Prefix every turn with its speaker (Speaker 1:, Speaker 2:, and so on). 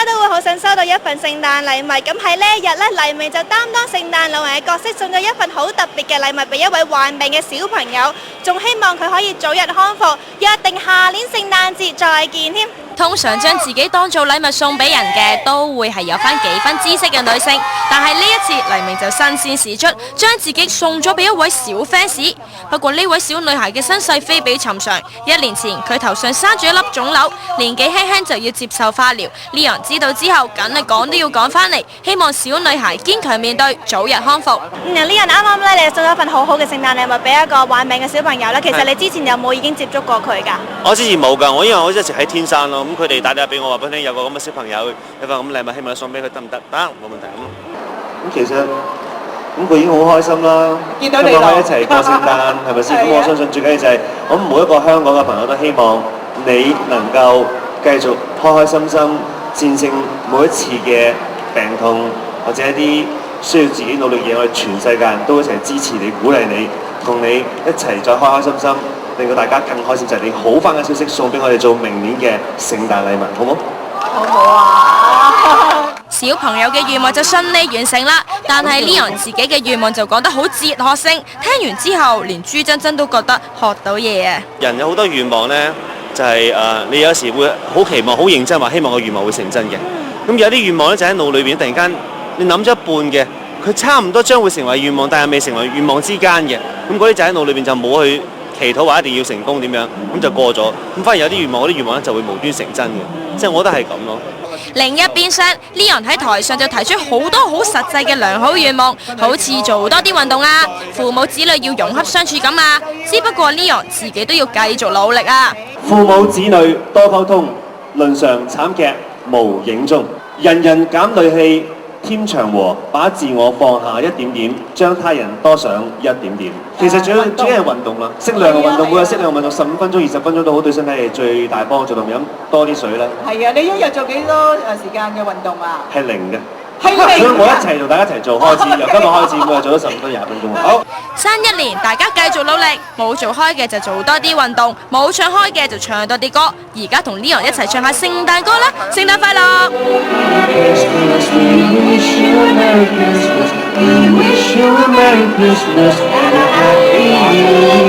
Speaker 1: 家都會好想收到一份聖誕禮物，咁喺呢一日咧，黎明就擔當聖誕老人嘅角色，送咗一份好特別嘅禮物俾一位患病嘅小朋友，仲希望佢可以早日康復，約定下年聖誕節再見添。
Speaker 2: 通常將自己當做禮物送俾人嘅，都會係有翻幾分知識嘅女性，但係呢一次黎明就新鮮事出，將自己送咗俾一位小 fans。不過呢位小女孩嘅身世非比尋常，1年前佢頭上生住一粒腫瘤，年紀輕輕就要接受化療。Leon知道之後，梗係講都要講翻嚟，希望小女孩堅強面對，早日康復。
Speaker 1: Leon 啱啱咧，你送咗一份好好嘅聖誕禮物俾一個患病嘅小朋友咧。其實你之前有冇已經接觸過佢㗎？
Speaker 3: 我之前冇㗎，因為我一直喺天山咯。咁佢哋打電話俾我話俾你聽，有個咁嘅小朋友有份咁禮物，希望你送俾佢得唔得？得，冇問題咁。
Speaker 4: 其實佢已經好開心啦，
Speaker 5: 見到你
Speaker 4: 可以一齊過聖誕，係咪先？咁我相信最緊要就係，我諗每一個香港嘅朋友都希望你能夠繼續開開心心戰勝每一次嘅病痛，或者一啲需要自己努力嘅嘢，我哋全世界人都一齊支持你、鼓勵你，同你一齊再開開心心，令到大家更開心。就係你好返嘅消息送俾我哋做明年嘅聖誕禮物，好唔好？
Speaker 5: 好好啊！
Speaker 2: 小朋友嘅願望就順利完成啦，但係 Leon 自己嘅願望就講得好哲學性，聽完之後連朱珍珍都覺得學到嘢啊！
Speaker 3: 人有好多願望呢，就係你有時會好期望、好認真話希望個願望會成真嘅。咁有啲願望咧就喺腦裏邊突然間你諗咗一半嘅，佢差唔多將會成為願望，但係未成為願望之間嘅，咁嗰啲就喺腦裏邊就冇去祈禱話一定要成功點樣，咁就過咗。咁反而有啲願望，嗰啲願望咧就會無端成真嘅，即係我覺得係咁咯。
Speaker 2: 另一邊廂 ，Leon 喺台上就提出好多好實際嘅良好願望，好似做多啲運動啊，父母子女要融洽相處咁啊。只不過 Leon 自己都要繼續努力啊。
Speaker 4: 父母子女多溝通，倫常慘劇無影蹤，人人減戾氣添祥和，把自我放下一點點，將他人多想一點點。其實主要係運動啦，適量嘅運動，每日適量嘅運動，15分鐘、20分鐘都好，對身體係最大幫助。同飲多啲水啦。
Speaker 5: 係啊，你一日做幾多時間嘅運動啊？
Speaker 4: 係零嘅。
Speaker 5: 係零嘅。
Speaker 4: 所以我一齊同大家一齊做開始，由今日開始，每日做咗15分鐘、20分鐘。好。
Speaker 2: 新一年大家繼續努力，冇做開嘅就做多啲運動，冇唱開嘅就唱多啲歌。而家同 Leon 一齊唱下聖誕歌啦！聖誕快樂！
Speaker 6: We wish you a Merry Christmas and a Happy New Year.